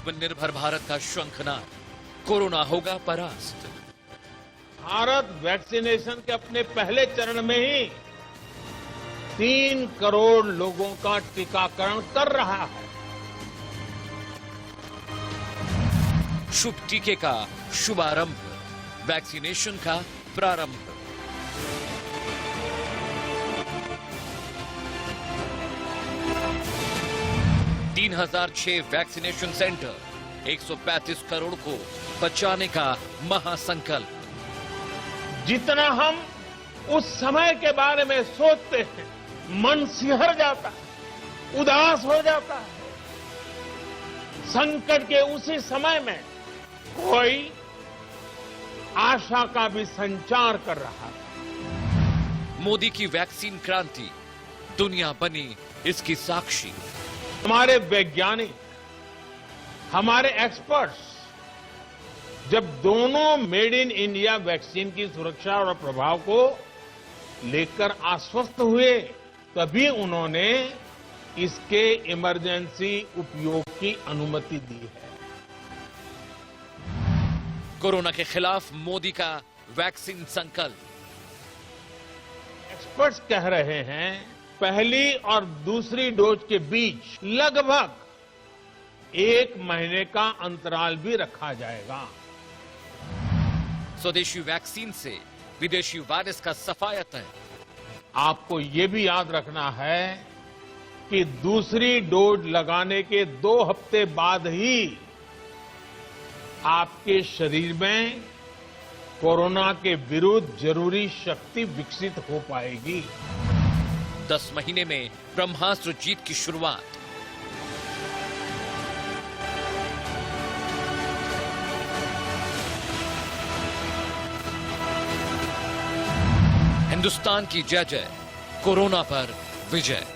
आत्मनिर्भर भारत का शंखनाद, कोरोना होगा परास्त। भारत वैक्सीनेशन के अपने पहले चरण में ही 3 करोड़ लोगों का टीकाकरण कर रहा है। शुभ टीके का शुभारंभ, वैक्सीनेशन का प्रारंभ। तीन 3006 वैक्सीनेशन सेंटर, 135 करोड़ को बचाने का महासंकल्प। जितना हम उस समय के बारे में सोचते हैं, मन सिहर जाता है, उदास हो जाता है। संकट के उसी समय में कोई आशा का भी संचार कर रहा है। मोदी की वैक्सीन क्रांति, दुनिया बनी इसकी साक्षी। हमारे वैज्ञानिक, हमारे एक्सपर्ट्स जब दोनों मेड इन इंडिया वैक्सीन की सुरक्षा और प्रभाव को लेकर आश्वस्त हुए, तभी उन्होंने इसके इमरजेंसी उपयोग की अनुमति दी है। कोरोना के खिलाफ मोदी का वैक्सीन संकल्प। एक्सपर्ट्स कह रहे हैं पहली और दूसरी डोज के बीच लगभग 1 महीने का अंतराल भी रखा जाएगा। स्वदेशी वैक्सीन से विदेशी वायरस का सफायत है। आपको ये भी याद रखना है कि दूसरी डोज लगाने के 2 हफ्ते बाद ही आपके शरीर में कोरोना के विरुद्ध जरूरी शक्ति विकसित हो पाएगी। 10 महीने में ब्रह्मास्त्र जीत की शुरुआत। हिंदुस्तान की जय जय, कोरोना पर विजय।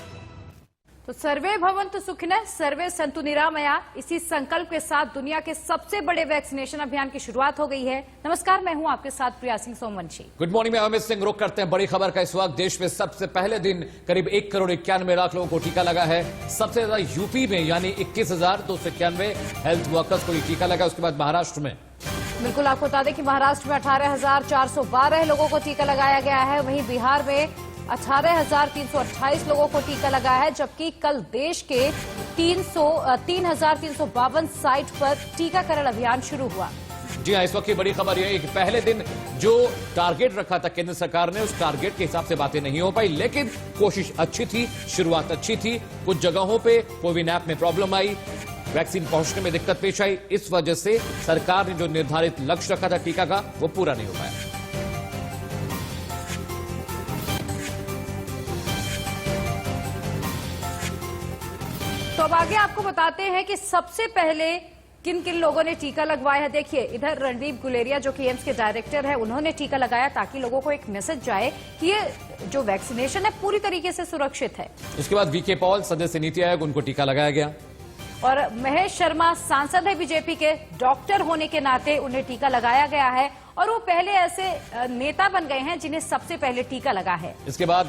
तो सर्वे भवन्तु सुखिनः, सर्वे सन्तु निरामया, इसी संकल्प के साथ दुनिया के सबसे बड़े वैक्सीनेशन अभियान की शुरुआत हो गई है। नमस्कार, मैं हूं आपके साथ प्रिया सिंह सोमवंशी। गुड मॉर्निंग, मैं अमित सिंह। रुक करते हैं बड़ी खबर का। इस वक्त देश में सबसे पहले दिन करीब 1 करोड़ 91 लाख लोगों को टीका लगा है। सबसे ज्यादा यूपी में यानी 21,291 हेल्थ वर्कर्स को ये टीका लगा। उसके बाद महाराष्ट्र में बिल्कुल आपको बता दें कि महाराष्ट्र में 18,412 लोगों को टीका लगाया गया है। वहीं बिहार में 18,328 लोगों को टीका लगाया है, जबकि कल देश के 3,352 साइट पर टीकाकरण अभियान शुरू हुआ। जी हाँ, इस वक्त की बड़ी खबर यह है कि पहले दिन जो टारगेट रखा था केंद्र सरकार ने, उस टारगेट के हिसाब से बातें नहीं हो पाई, लेकिन कोशिश अच्छी थी, शुरुआत अच्छी थी। कुछ जगहों पे कोविन ऐप में प्रॉब्लम आई, वैक्सीन पहुंचने में दिक्कत पेश आई। इस वजह से सरकार ने जो निर्धारित लक्ष्य रखा था टीका का, वो पूरा नहीं हो पाया। तो अब आगे आपको बताते हैं कि सबसे पहले किन किन लोगों ने टीका लगवाया है। देखिए, इधर रणदीप गुलेरिया जो कि एम्स के डायरेक्टर है, उन्होंने टीका लगाया ताकि लोगों को एक मैसेज जाए कि ये जो वैक्सीनेशन है पूरी तरीके से सुरक्षित है। उसके बाद वीके पॉल, सदस्य नीति आयोग, उनको टीका लगाया गया। और महेश शर्मा सांसद है बीजेपी के, डॉक्टर होने के नाते उन्हें टीका लगाया गया है और वो पहले ऐसे नेता बन गए हैं जिन्हें सबसे पहले टीका लगा है। इसके बाद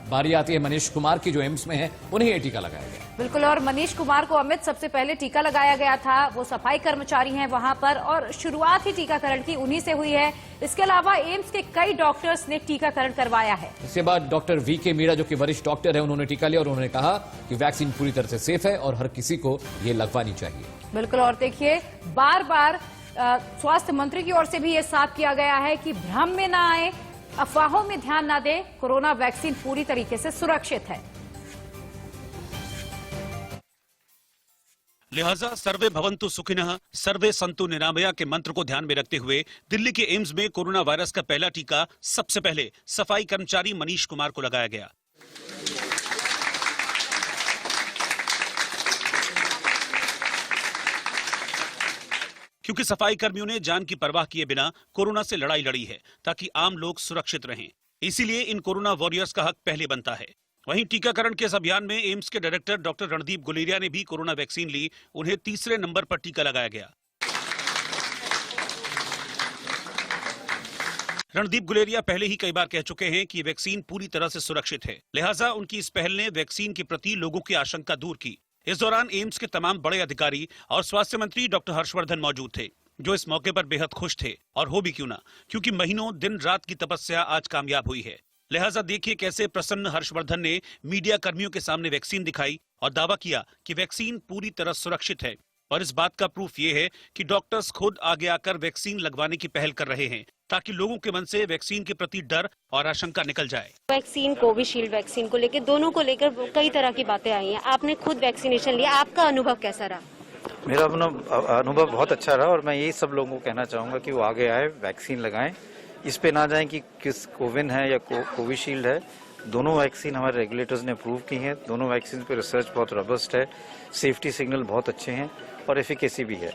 बारी आती है मनीष कुमार की, जो एम्स में है, उन्हें ये टीका लगाया गया। बिल्कुल, और मनीष कुमार को अमित सबसे पहले टीका लगाया गया था। वो सफाई कर्मचारी हैं वहां पर और शुरुआत ही टीकाकरण की उन्हीं से हुई है। इसके अलावा एम्स के कई डॉक्टर्स ने टीकाकरण करवाया है। इसके बाद डॉक्टर वीके मीणा, जो कि वरिष्ठ डॉक्टर है, उन्होंने टीका लिया और उन्होंने कहा कि वैक्सीन पूरी तरह से सेफ है और हर किसी को ये लगवानी चाहिए। बिल्कुल, और देखिए बार बार स्वास्थ्य मंत्री की ओर से भी ये साफ किया गया है कि भ्रम में ना आए, अफवाहों में ध्यान ना दें, कोरोना वैक्सीन पूरी तरीके से सुरक्षित है। लिहाजा सर्वे भवन्तु सुखिनः, सर्वे सन्तु निरामया के मंत्र को ध्यान में रखते हुए दिल्ली के एम्स में कोरोना वायरस का पहला टीका सबसे पहले सफाई कर्मचारी मनीष कुमार को लगाया गया। क्योंकि सफाई कर्मियों ने जान की परवाह किए बिना कोरोना से लड़ाई लड़ी है ताकि आम लोग सुरक्षित रहें। इसीलिए इन कोरोना वॉरियर्स का हक पहले बनता है। वहीं टीकाकरण के इस अभियान में एम्स के डायरेक्टर डॉक्टर रणदीप गुलेरिया ने भी कोरोना वैक्सीन ली। उन्हें तीसरे नंबर पर टीका लगाया गया। रणदीप गुलेरिया पहले ही कई बार कह चुके हैं कि वैक्सीन पूरी तरह से सुरक्षित है, लिहाजा उनकी इस पहल ने वैक्सीन के प्रति लोगों की आशंका दूर की। इस दौरान एम्स के तमाम बड़े अधिकारी और स्वास्थ्य मंत्री डॉक्टर हर्षवर्धन मौजूद थे, जो इस मौके पर बेहद खुश थे। और हो भी क्यों ना, क्योंकि महीनों दिन रात की तपस्या आज कामयाब हुई है। लिहाजा देखिए कैसे प्रसन्न हर्षवर्धन ने मीडिया कर्मियों के सामने वैक्सीन दिखाई और दावा किया कि वैक्सीन पूरी तरह सुरक्षित है। और इस बात का प्रूफ ये है कि डॉक्टर्स खुद आगे आकर वैक्सीन लगवाने की पहल कर रहे हैं, ताकि लोगों के मन से वैक्सीन के प्रति डर और आशंका निकल जाए। वैक्सीन, कोविशील्ड वैक्सीन को लेकर, दोनों को लेकर कई तरह की बातें आई हैं। आपने खुद वैक्सीनेशन लिया, आपका अनुभव कैसा रहा? मेरा अनुभव बहुत अच्छा रहा और मैं यही सब लोगों को कहना चाहूँगा कि वो आगे आए, वैक्सीन लगाएं। इस पे ना जाएं कि किस कोविन है या कोविशील्ड है। दोनों वैक्सीन हमारे रेगुलेटर्स ने अप्रूव की हैं। दोनों वैक्सीन पे रिसर्च बहुत रोबस्ट है, सेफ्टी सिग्नल बहुत अच्छे हैं और एफिकेसी भी है।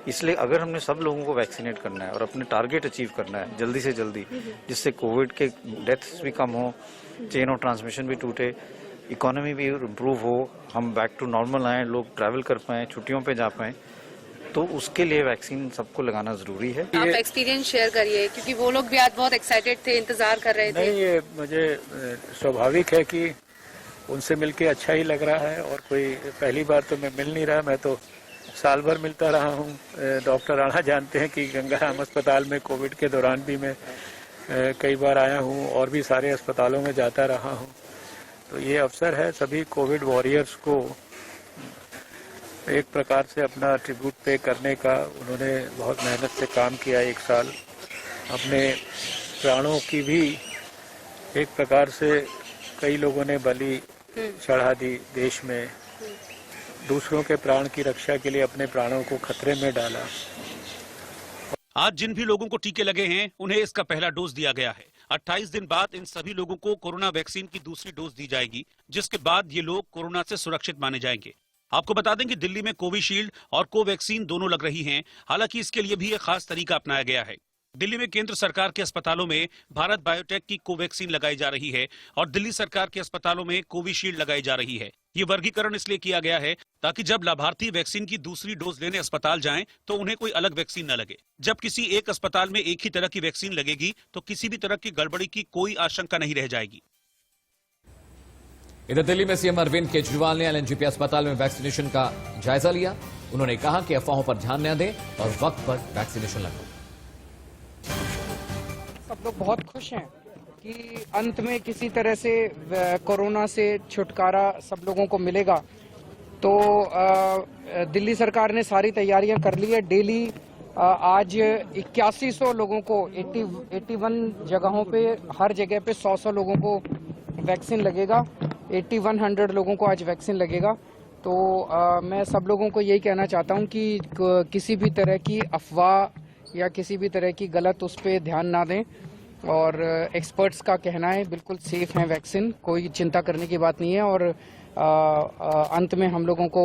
इसलिए अगर हमने सब लोगों को वैक्सीनेट करना है और अपने टारगेट अचीव करना है जल्दी से जल्दी, जिससे कोविड के डेथ्स भी कम हो, चेन ऑफ ट्रांसमिशन भी टूटे, इकोनॉमी भी इम्प्रूव हो, हम बैक टू नॉर्मल आएँ, लोग ट्रैवल कर पाएँ, छुट्टियों पे जा पाएँ, तो उसके लिए वैक्सीन सबको लगाना जरूरी है। आप एक्सपीरियंस शेयर करिए, क्योंकि वो लोग भी आज बहुत एक्साइटेड थे, इंतजार कर रहे थे। नहीं, ये मुझे स्वाभाविक है कि उनसे मिलके अच्छा ही लग रहा है। और कोई पहली बार तो मैं मिल नहीं रहा, मैं तो साल भर मिलता रहा हूँ। डॉक्टर राणा जानते हैं कि गंगा राम अस्पताल में कोविड के दौरान भी मैं कई बार आया हूँ और भी सारे अस्पतालों में जाता रहा हूँ। तो ये अवसर है सभी कोविड वॉरियर्स को एक प्रकार से अपना ट्रिब्यूट पे करने का। उन्होंने बहुत मेहनत से काम किया, एक साल अपने प्राणों की भी एक प्रकार से कई लोगों ने बलि चढ़ा दी देश में, दूसरों के प्राण की रक्षा के लिए अपने प्राणों को खतरे में डाला। आज जिन भी लोगों को टीके लगे हैं उन्हें इसका पहला डोज दिया गया है। 28 दिन बाद इन सभी लोगों को कोरोना वैक्सीन की दूसरी डोज दी जाएगी, जिसके बाद ये लोग कोरोना से सुरक्षित माने जाएंगे। आपको बता दें कि दिल्ली में कोविशील्ड और कोवैक्सीन दोनों लग रही हैं। हालांकि इसके लिए भी एक खास तरीका अपनाया गया है। दिल्ली में केंद्र सरकार के अस्पतालों में भारत बायोटेक की कोवैक्सीन लगाई जा रही है और दिल्ली सरकार के अस्पतालों में कोविशील्ड लगाई जा रही है। ये वर्गीकरण इसलिए किया गया है ताकि जब लाभार्थी वैक्सीन की दूसरी डोज लेने अस्पताल जाएं तो उन्हें कोई अलग वैक्सीन न लगे। जब किसी एक अस्पताल में एक ही तरह की वैक्सीन लगेगी तो किसी भी तरह की गड़बड़ी की कोई आशंका नहीं रह जाएगी। इधर दिल्ली में सीएम अरविंद केजरीवाल ने एलएनजेपी अस्पताल में वैक्सीनेशन का जायजा लिया। उन्होंने कहा कि अफवाहों पर ध्यान न दें और वक्त पर वैक्सीनेशन लगवाएं। सब लोग बहुत खुश हैं कि अंत में किसी तरह से कोरोना से छुटकारा सब लोगों को मिलेगा। तो दिल्ली सरकार ने सारी तैयारियां कर ली है। डेली आज 8100 लोगों को 81 जगहों पे, हर जगह पे 100 लोगों को वैक्सीन लगेगा। 8100 लोगों को आज वैक्सीन लगेगा। तो मैं सब लोगों को यही कहना चाहता हूं कि किसी भी तरह की अफवाह या किसी भी तरह की गलत उस पर ध्यान ना दें। और एक्सपर्ट्स का कहना है बिल्कुल सेफ है वैक्सीन, कोई चिंता करने की बात नहीं है। और अंत में हम लोगों को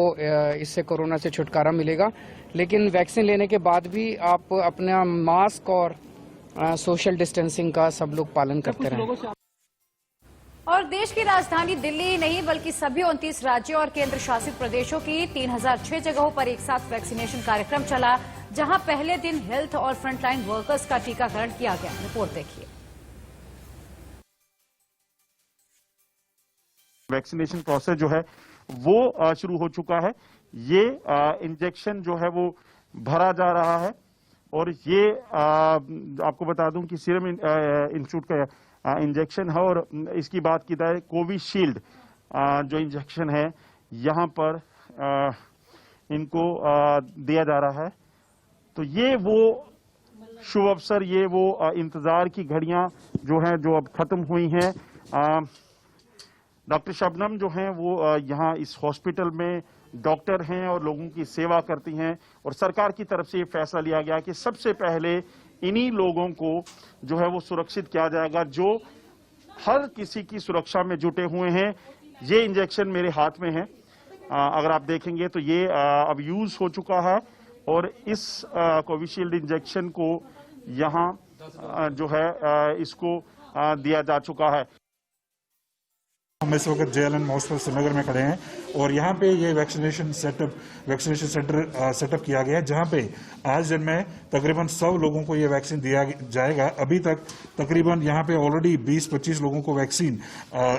इससे कोरोना से छुटकारा मिलेगा। लेकिन वैक्सीन लेने के बाद भी आप अपना मास्क और सोशल डिस्टेंसिंग का सब लोग पालन करते रहें। और देश की राजधानी दिल्ली ही नहीं बल्कि सभी 29 राज्यों और केंद्र शासित प्रदेशों की 3006 जगहों पर एक साथ वैक्सीनेशन कार्यक्रम चला, जहां पहले दिन हेल्थ और फ्रंटलाइन वर्कर्स का टीकाकरण किया गया। रिपोर्ट देखिए। वैक्सीनेशन प्रोसेस जो है वो शुरू हो चुका है। ये इंजेक्शन जो है वो भरा जा रहा है और ये आपको बता दूं कि सीरम इंस्टीट्यूट का इंजेक्शन है और इसकी बात की जाए कोविशील्ड जो इंजेक्शन है यहाँ पर इनको दिया जा रहा है। तो ये वो शुभ अवसर, ये वो इंतजार की घड़ियां जो हैं जो अब खत्म हुई हैं। डॉक्टर शबनम जो हैं वो यहाँ इस हॉस्पिटल में डॉक्टर हैं और लोगों की सेवा करती हैं और सरकार की तरफ से ये फैसला लिया गया कि सबसे पहले इन्हीं लोगों को जो है वो सुरक्षित किया जाएगा जो हर किसी की सुरक्षा में जुटे हुए हैं। ये इंजेक्शन मेरे हाथ में है, अगर आप देखेंगे तो ये अब यूज हो चुका है और इस कोविशील्ड इंजेक्शन को यहाँ जो है इसको दिया जा चुका है। हम इस वक्त JLN हॉस्पिटल श्रीनगर में खड़े हैं और यहाँ पे ये वैक्सीनेशन सेंटर सेटअप किया गया है, जहाँ पे आज दिन में तकरीबन 100 लोगों को ये वैक्सीन दिया जाएगा। अभी तक तकरीबन यहाँ पे ऑलरेडी 20-25 लोगों को वैक्सीन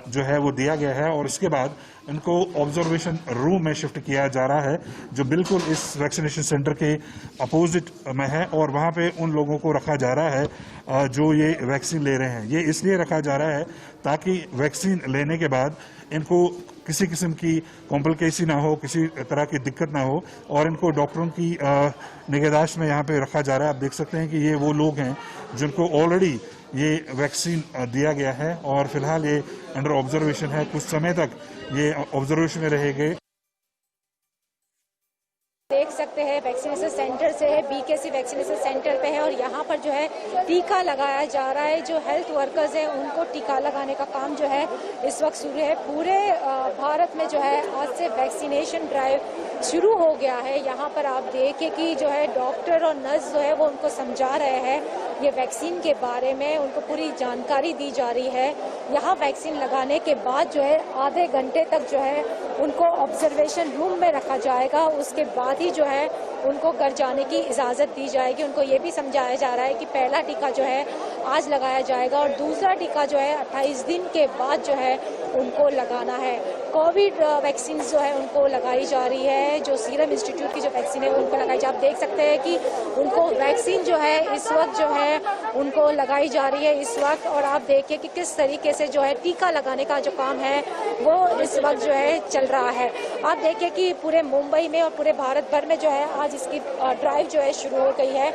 जो है वो दिया गया है, और इसके बाद इनको ऑब्जर्वेशन रूम में शिफ्ट किया जा रहा है, जो बिल्कुल इस वैक्सीनेशन सेंटर के अपोजिट में है, और वहाँ पे उन लोगों को रखा जा रहा है जो ये वैक्सीन ले रहे हैं। ये इसलिए रखा जा रहा है ताकि वैक्सीन लेने के बाद इनको किसी किस्म की कॉम्प्लिकेशन ना हो, किसी तरह की दिक्कत ना हो, और इनको डॉक्टरों की निगहदाश्त में यहाँ पे रखा जा रहा है। आप देख सकते हैं कि ये वो लोग हैं जिनको ऑलरेडी ये वैक्सीन दिया गया है, और फिलहाल ये अंडर ऑब्जर्वेशन है। कुछ समय तक ये ऑब्जर्वेशन में रहेंगे। देख सकते हैं वैक्सीनेशन सेंटर से है, बीकेसी वैक्सीनेशन सेंटर पे है, और यहाँ पर जो है टीका लगाया जा रहा है। जो हेल्थ वर्कर्स हैं उनको टीका लगाने का काम जो है इस वक्त शुरू है। पूरे भारत में जो है आज से वैक्सीनेशन ड्राइव शुरू हो गया है। यहाँ पर आप देखिए कि जो है डॉक्टर और नर्स जो है वो उनको समझा रहे हैं ये वैक्सीन के बारे में, उनको पूरी जानकारी दी जा रही है। यहाँ वैक्सीन लगाने के बाद जो है आधे घंटे तक जो है उनको ऑब्जर्वेशन रूम में रखा जाएगा। उसके बाद ही जो है उनको घर जाने की इजाज़त दी जाएगी। उनको ये भी समझाया जा रहा है कि पहला टीका जो है आज लगाया जाएगा, और दूसरा टीका जो है 28 दिन के बाद जो है उनको लगाना है। कोविड वैक्सीन जो है उनको लगाई जा रही है। जो सीरम इंस्टीट्यूट की जो वैक्सीन है उनको लगाई जा, आप देख सकते हैं कि उनको वैक्सीन जो है इस वक्त जो है उनको लगाई जा रही है इस वक्त। और आप देखिए कि किस तरीके से जो है टीका लगाने का जो काम है वो इस वक्त जो है चल रहा है। आप देखिए कि पूरे मुंबई में और पूरे भारत भर में जो है आज इसकी ड्राइव जो है शुरू हो गई है।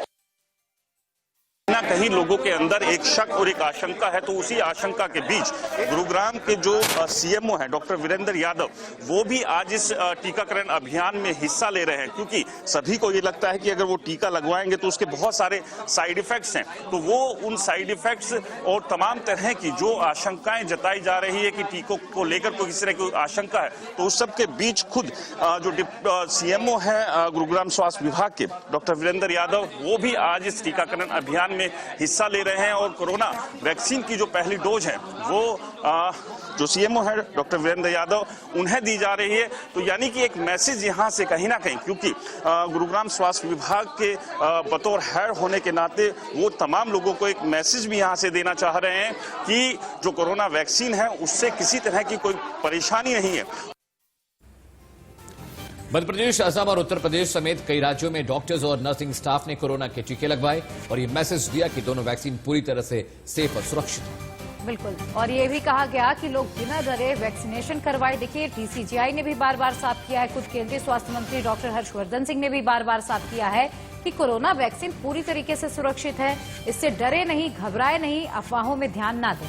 ना कहीं लोगों के अंदर एक शक और एक आशंका है, तो उसी आशंका के बीच गुरुग्राम के जो सीएमओ हैं डॉक्टर वीरेंद्र यादव, वो भी आज इस टीकाकरण अभियान में हिस्सा ले रहे हैं, क्योंकि सभी को ये लगता है कि अगर वो टीका लगवाएंगे तो उसके बहुत सारे साइड इफेक्ट्स हैं। तो वो उन साइड इफेक्ट्स और तमाम तरह की जो आशंकाएं जताई जा रही है कि टीकों को लेकर कोई किसी तरह की आशंका है, तो उस सब के बीच खुद जो सीएमओ है गुरुग्राम स्वास्थ्य विभाग के डॉक्टर वीरेंद्र यादव, वो भी आज इस टीकाकरण अभियान में हिस्सा ले रहे हैं। और कोरोना वैक्सीन की जो पहली डोज है वो जो सीएमओ है डॉक्टर वीरेंद्र यादव उन्हें दी जा रही है। तो यानी कि एक मैसेज यहां से कहीं ना कहीं, क्योंकि गुरुग्राम स्वास्थ्य विभाग के बतौर हेड होने के नाते वो तमाम लोगों को एक मैसेज भी यहां से देना चाह रहे हैं कि जो कोरोना वैक्सीन है उससे किसी तरह की कोई परेशानी नहीं है। मध्य प्रदेश, असम और उत्तर प्रदेश समेत कई राज्यों में डॉक्टर्स और नर्सिंग स्टाफ ने कोरोना के टीके लगवाए और ये मैसेज दिया कि दोनों वैक्सीन पूरी तरह से सेफ और सुरक्षित है। बिल्कुल, और ये भी कहा गया कि लोग बिना डरे वैक्सीनेशन करवाए। देखिए, डीसीजीआई ने भी बार बार साफ किया है, खुद केंद्रीय स्वास्थ्य मंत्री डॉक्टर हर्षवर्धन सिंह ने भी बार बार साफ किया है कि कोरोना वैक्सीन पूरी तरीके से सुरक्षित है। इससे डरे नहीं, घबराए नहीं, अफवाहों में ध्यान ना दें।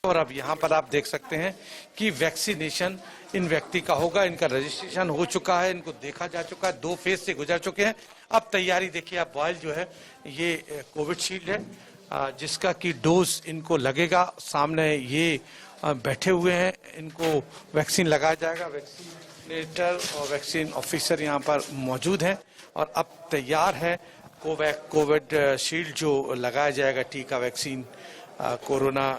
और अब यहाँ पर आप देख सकते हैं कि वैक्सीनेशन इन व्यक्ति का होगा। इनका रजिस्ट्रेशन हो चुका है, इनको देखा जा चुका है, 2 फेज से गुजर चुके हैं। अब तैयारी देखिए, आप बॉयल जो है ये कोविशील्ड है जिसका कि डोज इनको लगेगा। सामने ये बैठे हुए हैं, इनको वैक्सीन लगाया जाएगा। वैक्सीनेटर और वैक्सीन ऑफिसर यहाँ पर मौजूद हैं और अब तैयार है कोविड शील्ड जो लगाया जाएगा, टीका वैक्सीन कोरोना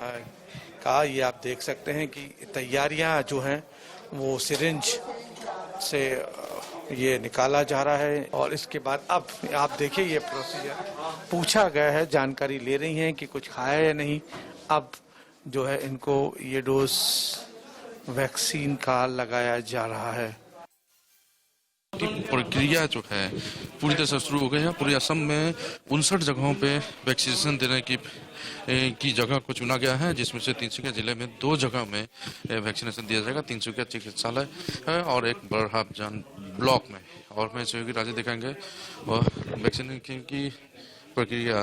का। ये आप देख सकते हैं कि तैयारियां जो हैं वो सिरिंज से ये निकाला जा रहा है और इसके बाद अब आप देखिए ये प्रोसीजर पूछा गया है, जानकारी ले रही हैं कि कुछ खाया या नहीं। अब जो है इनको ये डोज वैक्सीन का लगाया जा रहा है। प्रक्रिया जो है पूरी तरह से शुरू हो गई है। पूरे असम में 59 जगहों पे वैक्सीनेशन देने की जगह को चुना गया है, जिसमें से तिनसुकिया जिले में 2 जगह में वैक्सीनेशन दिया जाएगा। तिनसुकिया चिकित्सालय है और एक बड़हाबजान ब्लॉक में। और मैं सहयोगी राज्य दिखाएंगे और वैक्सीनेशन की प्रक्रिया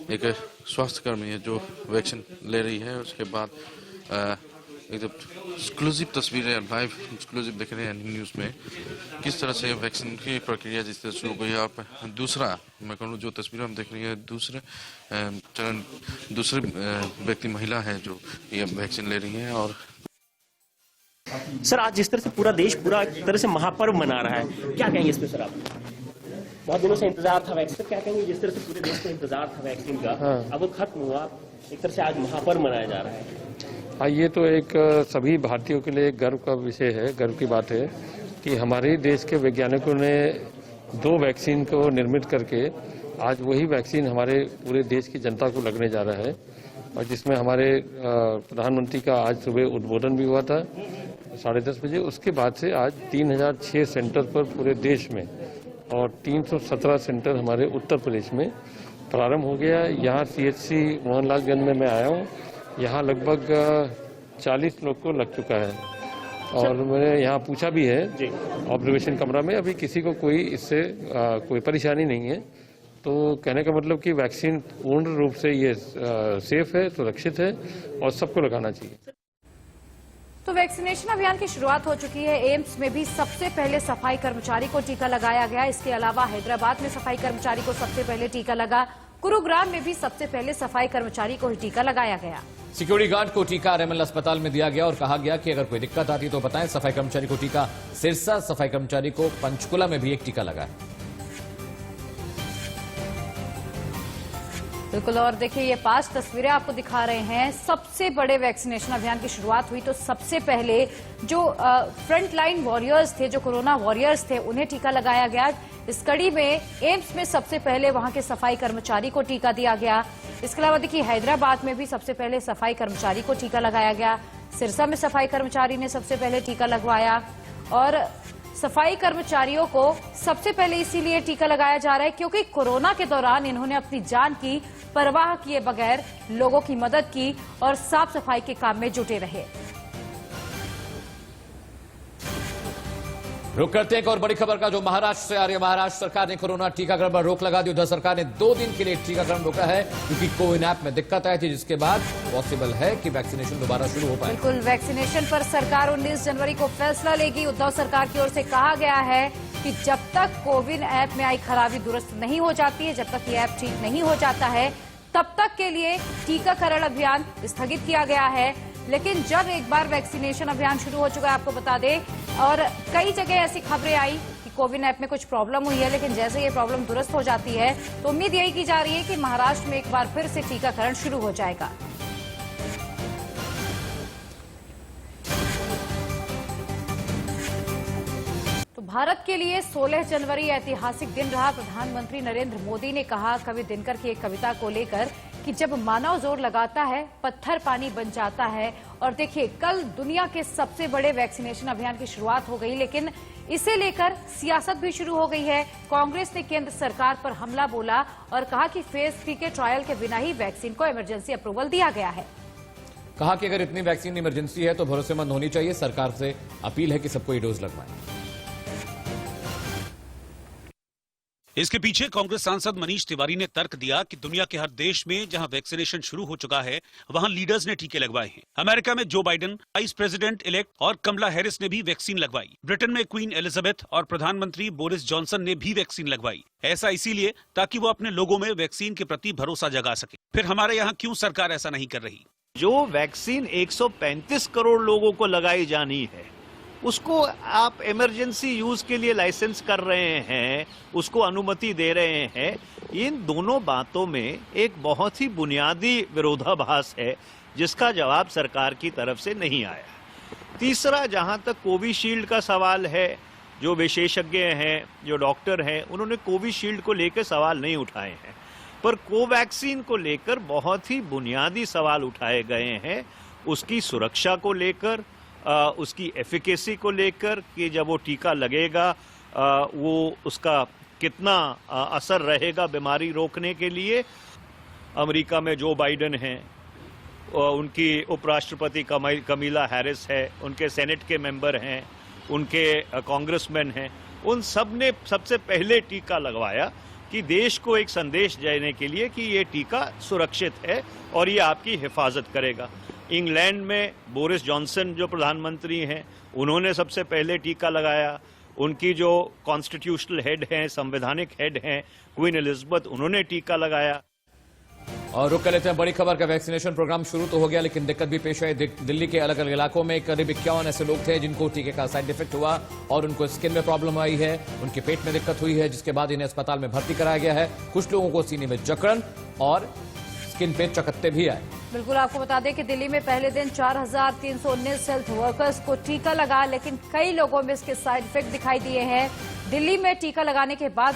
एक स्वास्थ्यकर्मी है जो वैक्सीन ले रही है। उसके बाद एकदम एक्सक्लूसिव तस्वीरें लाइव एक्सक्लूसिव देख रहे हैं न्यूज़ में, किस तरह से वैक्सीन की प्रक्रिया जिस तरह शुरू हुई है। और दूसरा मैं कहूँ जो तस्वीरें हम देख रही हैं, दूसरे व्यक्ति महिला है जो ये वैक्सीन ले रही हैं। और सर, आज जिस तरह से पूरा देश पूरा तरह से महापर्व मना रहा है, क्या कहेंगे इस पे सर? आप बहुत दिनों से इंतजार था वैक्सीन, क्या कहेंगे जिस तरह से पूरे देश को इंतजार था वैक्सीन का, अब वो खत्म हुआ, एक तरह से आज महापर्व मनाया जा रहा है। हाँ, ये तो एक सभी भारतीयों के लिए गर्व का विषय है, गर्व की बात है कि हमारे देश के वैज्ञानिकों ने 2 वैक्सीन को निर्मित करके आज वही वैक्सीन हमारे पूरे देश की जनता को लगने जा रहा है, और जिसमें हमारे प्रधानमंत्री का आज सुबह उद्बोधन भी हुआ था 10:30 बजे। उसके बाद से आज 3006 सेंटर पर पूरे देश में और 317 सेंटर हमारे उत्तर प्रदेश में प्रारंभ हो गया। यहाँ CHC मोहनलालगंज में मैं आया हूँ, यहाँ लगभग 40 लोग को लग चुका है, और मैंने यहाँ पूछा भी है ऑब्जर्वेशन कमरा में, अभी किसी को कोई इससे कोई परेशानी नहीं है। तो कहने का मतलब कि वैक्सीन पूर्ण रूप से ये सेफ है, सुरक्षित है और सबको लगाना चाहिए। तो वैक्सीनेशन अभियान की शुरुआत हो चुकी है। एम्स में भी सबसे पहले सफाई कर्मचारी को टीका लगाया गया। इसके अलावा हैदराबाद में सफाई कर्मचारी को सबसे पहले टीका लगा। गुरुग्राम में भी सबसे पहले सफाई कर्मचारी को ही टीका लगाया गया। सिक्योरिटी गार्ड को टीका RML अस्पताल में दिया गया और कहा गया कि अगर कोई दिक्कत आती तो बताएं। सफाई कर्मचारी को टीका सिरसा, सफाई कर्मचारी को पंचकुला में भी एक टीका लगा है। बिल्कुल, और देखिए ये 5 तस्वीरें आपको दिखा रहे हैं। सबसे बड़े वैक्सीनेशन अभियान की शुरुआत हुई तो सबसे पहले जो फ्रंट लाइन वॉरियर्स थे, जो कोरोना वॉरियर्स थे, उन्हें टीका लगाया गया। इस कड़ी में एम्स में सबसे पहले वहां के सफाई कर्मचारी को टीका दिया गया। इसके अलावा देखिए हैदराबाद में भी सबसे पहले सफाई कर्मचारी को टीका लगाया गया। सिरसा में सफाई कर्मचारी ने सबसे पहले टीका लगवाया, और सफाई कर्मचारियों को सबसे पहले इसीलिए टीका लगाया जा रहा है क्योंकि कोरोना के दौरान इन्होंने अपनी जान की परवाह किए बगैर लोगों की मदद की और साफ सफाई के काम में जुटे रहे। रुक करते हैं एक और बड़ी खबर का जो महाराष्ट्र से आ रही है। महाराष्ट्र सरकार ने कोरोना टीकाकरण पर रोक लगा दी। उधर सरकार ने 2 दिन के लिए टीकाकरण रोका है क्योंकि कोविन ऐप में दिक्कत आई थी, जिसके बाद पॉसिबल है कि वैक्सीनेशन दोबारा शुरू हो पाए। बिल्कुल, वैक्सीनेशन पर सरकार 19 जनवरी को फैसला लेगी। उद्धव सरकार की ओर से कहा गया है कि जब तक कोविन ऐप में आई खराबी दुरुस्त नहीं हो जाती है, जब तक ये ऐप ठीक नहीं हो जाता है, तब तक के लिए टीकाकरण अभियान स्थगित किया गया है। लेकिन जब एक बार वैक्सीनेशन अभियान शुरू हो चुका है, आपको बता दें, और कई जगह ऐसी खबरें आई कि कोविन ऐप में कुछ प्रॉब्लम हुई है, लेकिन जैसे ये प्रॉब्लम दुरुस्त हो जाती है तो उम्मीद यही की जा रही है कि महाराष्ट्र में एक बार फिर से टीकाकरण शुरू हो जाएगा। तो भारत के लिए 16 जनवरी ऐतिहासिक दिन रहा। प्रधानमंत्री नरेंद्र मोदी ने कहा कवि दिनकर की एक कविता को लेकर कि जब मानव जोर लगाता है पत्थर पानी बन जाता है। और देखिए, कल दुनिया के सबसे बड़े वैक्सीनेशन अभियान की शुरुआत हो गई, लेकिन इसे लेकर सियासत भी शुरू हो गई है। कांग्रेस ने केंद्र सरकार पर हमला बोला और कहा कि फेज 3 के ट्रायल के बिना ही वैक्सीन को इमरजेंसी अप्रूवल दिया गया है। कहा कि अगर इतनी वैक्सीन इमरजेंसी है तो भरोसेमंद होनी चाहिए। सरकार से अपील है कि सबको ये डोज लगवाएं। इसके पीछे कांग्रेस सांसद मनीष तिवारी ने तर्क दिया कि दुनिया के हर देश में जहां वैक्सीनेशन शुरू हो चुका है, वहां लीडर्स ने टीके लगवाए हैं। अमेरिका में Joe Biden, vice president elect और कमला हैरिस ने भी वैक्सीन लगवाई। ब्रिटेन में क्वीन एलिजाबेथ और प्रधानमंत्री बोरिस जॉनसन ने भी वैक्सीन लगवाई। ऐसा इसीलिए ताकि वो अपने लोगों में वैक्सीन के प्रति भरोसा जगा सके। फिर हमारे यहाँ क्यों सरकार ऐसा नहीं कर रही? जो वैक्सीन 135 करोड़ लोगों को लगाई जानी है, उसको आप इमरजेंसी यूज के लिए लाइसेंस कर रहे हैं, उसको अनुमति दे रहे हैं। इन दोनों बातों में एक बहुत ही बुनियादी विरोधाभास है जिसका जवाब सरकार की तरफ से नहीं आया। तीसरा, जहां तक कोविशील्ड का सवाल है, जो विशेषज्ञ हैं, जो डॉक्टर हैं, उन्होंने कोविशील्ड को लेकर सवाल नहीं उठाए हैं, पर कोवैक्सीन को लेकर बहुत ही बुनियादी सवाल उठाए गए हैं। उसकी सुरक्षा को लेकर, उसकी एफिकेसी को लेकर कि जब वो टीका लगेगा वो उसका कितना असर रहेगा बीमारी रोकने के लिए। अमेरिका में जो बाइडेन हैं, उनकी उपराष्ट्रपति कमला हैरिस है, उनके सेनेट के मेंबर हैं, उनके कांग्रेसमैन हैं, उन सब ने सबसे पहले टीका लगवाया कि देश को एक संदेश देने के लिए कि ये टीका सुरक्षित है और ये आपकी हिफाजत करेगा। इंग्लैंड में बोरिस जॉनसन जो प्रधानमंत्री हैं, उन्होंने सबसे पहले टीका लगाया। उनकी जो कॉन्स्टिट्यूशनल हेड हैं, संवैधानिक हेड हैं, क्वीन एलिजाबेथ, उन्होंने टीका लगाया। और रुक कर लेते हैं बड़ी खबर का। वैक्सीनेशन प्रोग्राम शुरू तो हो गया, लेकिन दिक्कत भी पेश आई। दिल्ली के अलग अलग इलाकों में करीब 51 ऐसे लोग थे जिनको टीके का साइड इफेक्ट हुआ और उनको स्किन में प्रॉब्लम आई है, उनके पेट में दिक्कत हुई है, जिसके बाद इन्हें अस्पताल में भर्ती कराया गया है। कुछ लोगों को सीने में जकड़न और स्किन पे चकत्ते भी आए। बिल्कुल, आपको बता दें कि दिल्ली में पहले दिन 4,319 हेल्थ वर्कर्स को टीका लगा, लेकिन कई लोगों में इसके साइड इफेक्ट दिखाई दिए हैं। दिल्ली में टीका लगाने के बाद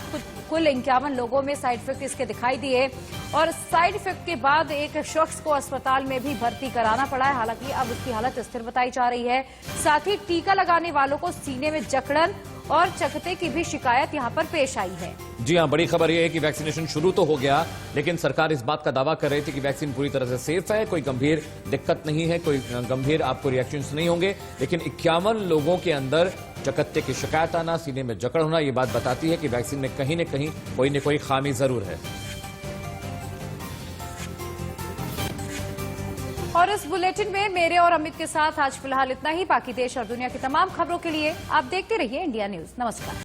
कुल 51 लोगों में साइड इफेक्ट इसके दिखाई दिए और साइड इफेक्ट के बाद एक शख्स को अस्पताल में भी भर्ती कराना पड़ा है। हालांकि अब उसकी हालत स्थिर बताई जा रही है। साथ ही टीका लगाने वालों को सीने में जकड़न और चकत्ते की भी शिकायत यहां पर पेश आई है। जी हां, बड़ी खबर यह है कि वैक्सीनेशन शुरू तो हो गया, लेकिन सरकार इस बात का दावा कर रही थी कि वैक्सीन पूरी तरह से सेफ है, कोई गंभीर दिक्कत नहीं है, कोई गंभीर आपको रिएक्शंस नहीं होंगे। लेकिन 51 लोगों के अंदर चकत्ते की शिकायत आना, सीने में जकड़ होना, ये बात बताती है कि वैक्सीन में कहीं न कहीं कोई न कोई खामी जरूर है। और इस बुलेटिन में मेरे और अमित के साथ आज फिलहाल इतना ही। बाकी देश और दुनिया की तमाम खबरों के लिए आप देखते रहिए इंडिया न्यूज। नमस्कार।